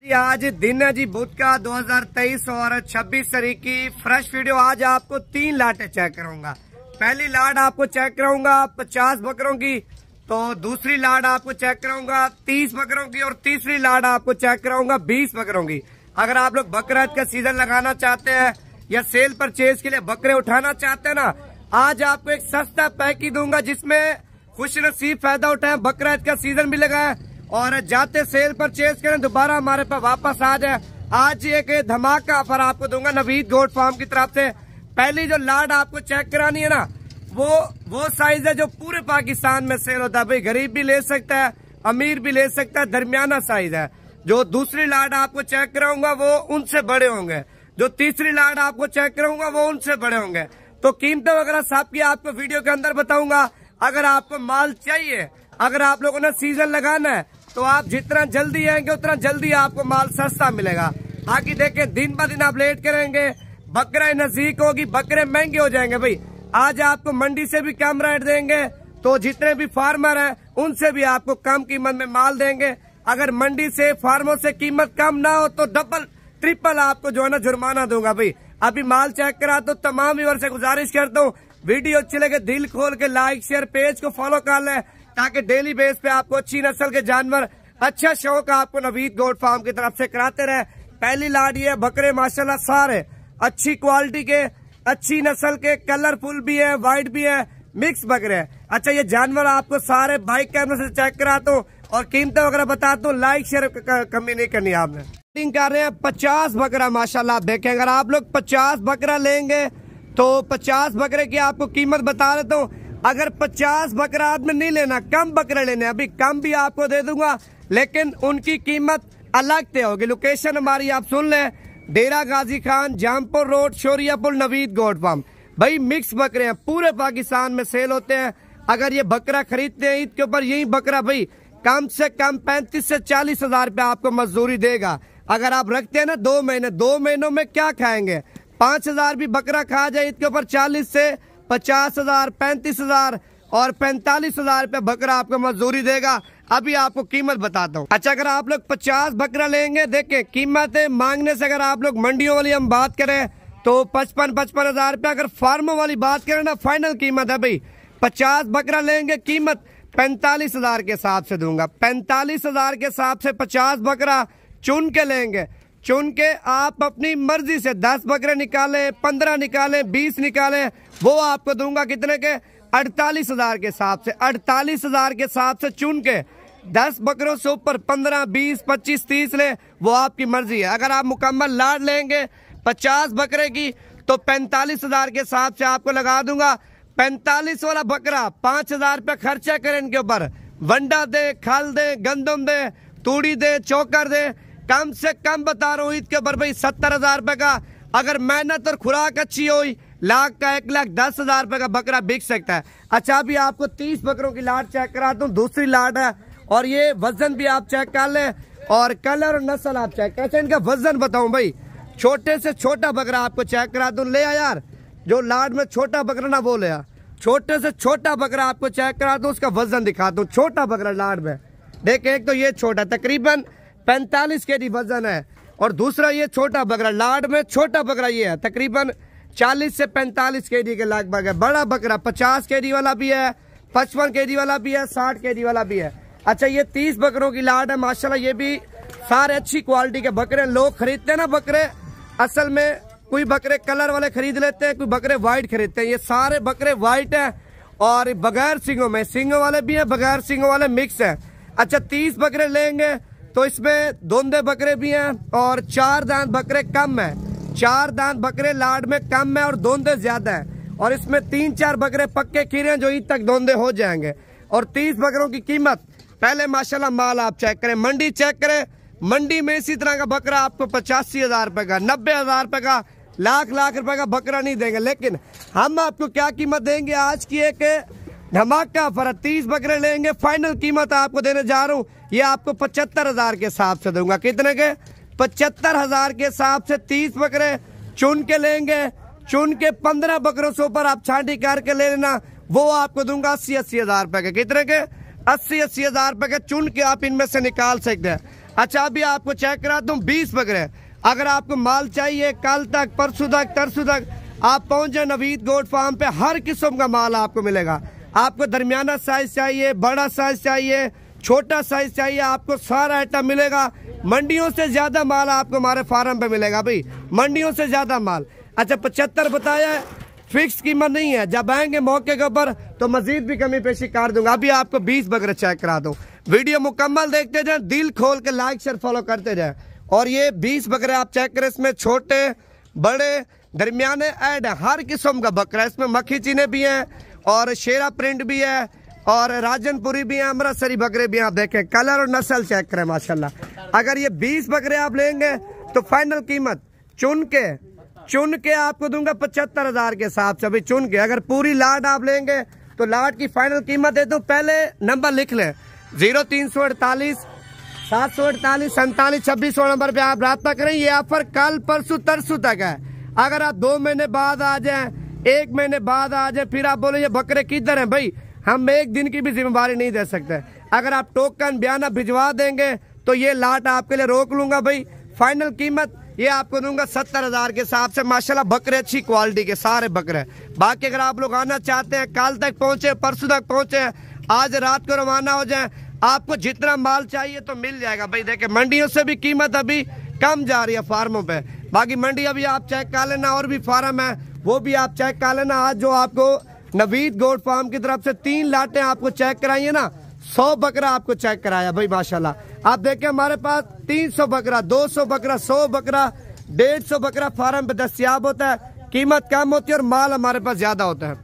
जी आज दिन है जी बुध का 2023 और 26 तारीख की फ्रेश वीडियो। आज आपको 3 लाटें चेक कराऊंगा। पहली लाट आपको चेक कराऊंगा 50 बकरों की, तो दूसरी लाट आपको चेक कराऊंगा 30 बकरों की और तीसरी लाट आपको चेक कराऊंगा 20 बकरों की। अगर आप लोग बकरा ईद का सीजन लगाना चाहते हैं या सेल परचेज के लिए बकरे उठाना चाहते हैं ना, आज आपको एक सस्ता पैक ही दूंगा जिसमें खुश नसीब फायदा उठाए। बकरा ईद का सीजन भी लगा है और जाते सेल परचेज करें, दोबारा हमारे पास वापस आ जाए। आज एक धमाका ऑफर आपको दूंगा नवीद गोट फार्म की तरफ से। पहली जो लाट आपको चेक करानी है ना, वो साइज है जो पूरे पाकिस्तान में सेल होता है। भाई गरीब भी ले सकता है, अमीर भी ले सकता है, दरमियाना साइज है। जो दूसरी लाट आपको चेक कराऊंगा वो उनसे बड़े होंगे, जो तीसरी लाट आपको चेक कराऊंगा वो उनसे बड़े होंगे। तो कीमतें वगैरह सब की आपको वीडियो के अंदर बताऊंगा। अगर आपको माल चाहिए, अगर आप लोगों ने सीजन लगाना है, तो आप जितना जल्दी आएंगे उतना जल्दी आपको माल सस्ता मिलेगा। बाकी देखें दिन ब दिन आप लेट करेंगे, बकरा नजदीक होगी, बकरे महंगे हो जाएंगे। भाई आज आपको मंडी से भी कम रेट देंगे, तो जितने भी फार्मर हैं उनसे भी आपको कम कीमत में माल देंगे। अगर मंडी से फार्मों से कीमत कम ना हो तो डबल ट्रिपल आपको जो है ना जुर्माना दूंगा। भाई अभी माल चेक करा तो तमाम व्यूअर से गुजारिश करता हूँ, वीडियो अच्छी लगे दिल खोल के लाइक शेयर, पेज को फॉलो कर लें ताकि डेली बेस पे आपको अच्छी नस्ल के जानवर, अच्छा शौक आपको नवीद गोट फार्म की तरफ से कराते रहे। पहली लाट ये बकरे माशाल्लाह सारे अच्छी क्वालिटी के, अच्छी नस्ल के, कलरफुल भी है, व्हाइट भी है, मिक्स बकरे हैं। अच्छा ये जानवर आपको सारे बाइक कैमरे से चेक कराता हूँ और कीमतें वगैरह बताता हूँ। लाइक शेयर कमी नहीं करनी आपने। कर रहे हैं 50 बकरा माशाल्लाह। आप देखें अगर आप लोग 50 बकरा लेंगे तो 50 बकरे की आपको कीमत बता देता हूँ। अगर 50 बकरा आपने नहीं लेना, कम बकरे लेने, अभी कम भी आपको दे दूंगा लेकिन उनकी कीमत अलग तय होगी। लोकेशन हमारी आप सुन लें, Dera Ghazi Khan, Jampur road, Shoriapur, Naveed goat farm. भाई मिक्स बकरे हैं, पूरे पाकिस्तान में सेल होते हैं। अगर ये बकरा खरीदते हैं ईद के ऊपर, यही बकरा भाई कम से कम 35 से 40 हजार रुपया आपको मजदूरी देगा। अगर आप रखते हैं ना 2 महीने, 2 महीनों में क्या खाएंगे? 5 हजार भी बकरा खा जाए ईद के ऊपर, 40 से 50 हजार, 35 हजार और 45 हजार रुपया बकरा आपको मजदूरी देगा। अभी आपको कीमत बताता हूँ। अच्छा अगर आप लोग 50 बकरा लेंगे, देखें कीमत मांगने से अगर आप लोग मंडियों वाली हम बात करें तो 55 हजार रुपया। अगर फार्मों वाली बात करें ना, फाइनल कीमत है भाई 50 बकरा लेंगे, कीमत 45 हजार के हिसाब से दूंगा। 45 हजार के हिसाब से 50 बकरा चुन के लेंगे। चुन के आप अपनी मर्जी से 10 बकरे निकालें, 15 निकालें, 20 निकालें, वो आपको दूंगा कितने के? 48 हजार के हिसाब से। 48 हजार के हिसाब से चुन के 10 बकरों से ऊपर 15, 20, 25, 30 ले, वो आपकी मर्जी है। अगर आप मुकम्मल लाट लेंगे 50 बकरे की तो 45 हजार के हिसाब से आपको लगा दूंगा। 45 वाला बकरा 5 हजार रुपया खर्चा करें इनके ऊपर, वंडा दे, खल दे, गंदम दे, तूड़ी दे, चौकर दे, कम से कम बता रहा हूँ ईद के ऊपर भाई 70 हजार रुपए का। अगर मेहनत और खुराक अच्छी हुई, लाख का 1,10,000 रुपए का बकरा बिक सकता है। अच्छा अभी आपको 30 बकरों की लाट चेक कराता हूँ, दूसरी लाट है और ये वजन भी आप चेक कर लें और कलर और नस्ल आप चेक कर। इनका वजन बताऊं भाई, छोटे से छोटा बकरा आपको चेक करा दूं। ले आ यार, जो लाट में छोटा बकरा ना वो ले आ। छोटे से छोटा बकरा आपको चेक करा दूं, उसका वजन दिखाता हूँ। छोटा बकरा लाट में देखे, एक तो ये छोटा तकरीबन 45 kg वजन है और दूसरा ये छोटा बकरा लाट में छोटा बकरा ये है तकरीबन 40 से 45 kg के लगभग है। बड़ा बकरा 50 kg वाला भी है, 55 kg वाला भी है, 60 kg वाला भी है। अच्छा ये 30 बकरों की लाट है माशाल्लाह। ये भी सारे अच्छी क्वालिटी के बकरे। लोग खरीदते हैं ना बकरे, असल में कोई बकरे कलर वाले खरीद लेते हैं, कोई बकरे व्हाइट खरीदते हैं। ये सारे बकरे व्हाइट है और बगैर सिंगों में, सिंगों वाले भी है, बगैर सिंगों वाले मिक्स है। अच्छा 30 बकरे लेंगे तो इसमें दोंदे बकरे भी हैं और 4 दांत बकरे कम है। 4 दांत बकरे लाड में कम है और दोंदे ज्यादा है और इसमें 3-4 बकरे पक्के खीरे हैं जो ईद तक दोंदे हो जाएंगे। और 30 बकरों की कीमत पहले माशाल्लाह माल आप चेक करें, मंडी चेक करें। मंडी में इसी तरह का बकरा आपको 85 हजार रुपए का, 90 हजार रुपए का, लाख रुपए का बकरा नहीं देंगे। लेकिन हम आपको क्या कीमत देंगे? आज की एक धमाका ऑफर, 30 बकरे लेंगे, फाइनल कीमत आपको देने जा रहा हूँ ये आपको 75 हजार के हिसाब से दूंगा। कितने के? 75 हजार के हिसाब से 30 बकरे चुन के लेंगे। चुन के 15 बकरों से ऊपर आप छांटी करके ले लेना, वो आपको दूंगा 80 हजार रुपए के। कितने के? 80 हजार रुपए के चुन के आप इनमें से निकाल सकते हैं। अच्छा अभी आपको चेक कराता हूँ 20 बकरे। अगर आपको माल चाहिए कल तक, परसों तक, तरसों तक आप पहुंच जाए नवीद गोट फार्म पे। हर किस्म का माल आपको मिलेगा। आपको दरमियाना साइज चाहिए, बड़ा साइज चाहिए, छोटा साइज चाहिए, आपको सारा आइटम मिलेगा। मंडियों से ज्यादा माल आपको हमारे फार्म पे मिलेगा भाई, मंडियों से ज्यादा माल। अच्छा 75 बताया, फिक्स कीमत नहीं है। जब आएंगे मौके के ऊपर तो मजीद भी कमी पेशी कर दूंगा। अभी आपको 20 बकरे चेक करा दूं। वीडियो मुकम्मल देखते जाए, दिल खोल के लाइक शेयर फॉलो करते जाए। और ये 20 बकरे आप चेक करें, इसमें छोटे बड़े दरमियाने ऐड है, हर किस्म का बकरा। इसमें मक्खी चीने भी हैं और शेरा प्रिंट भी है और राजनपुरी भी है, अमृतसरी बकरे भी हैं। आप देखें कलर और नस्ल चेक करें माशाल्लाह। अगर ये 20 बकरे आप लेंगे तो फाइनल कीमत चुन के आपको दूंगा 75,000 के हिसाब से। अभी चुन के अगर पूरी लाट आप लेंगे तो लाट की फाइनल कीमत दे दूं। पहले नंबर लिख लें 0348 748 47 26 नंबर पे आप राब्ता करें। ये ऑफर कल परसों तरसों तक है। अगर आप 2 महीने बाद आ जाएं, 1 महीने बाद आ जाए, फिर आप बोले ये बकरे किधर हैं भाई, हम 1 दिन की भी जिम्मेदारी नहीं दे सकते। अगर आप टोकन बयाना भिजवा देंगे तो ये लाट आपके लिए रोक लूंगा भाई। फाइनल कीमत ये आपको दूंगा 70,000 के हिसाब से। माशाल्लाह बकरे अच्छी क्वालिटी के सारे बकरे। बाकी अगर आप लोग आना चाहते हैं, कल तक पहुंचे, परसों तक पहुंचे, आज रात को रवाना हो जाए, आपको जितना माल चाहिए तो मिल जाएगा भाई। देखे मंडियों से भी कीमत अभी कम जा रही है फार्मों पे। बाकी मंडी अभी आप चेक कर लेना, और भी फार्म है वो भी आप चेक कर लेना। आज जो आपको नवीद गोट फार्म की तरफ से 3 लाटें आपको चेक कराई है ना, 100 बकरा आपको चेक कराया भाई माशाल्लाह। आप देखें हमारे पास 300 बकरा, 200 बकरा, 100 बकरा, 150 बकरा फार्म पे दस्तियाब होता है। कीमत कम होती है और माल हमारे पास ज्यादा होता है।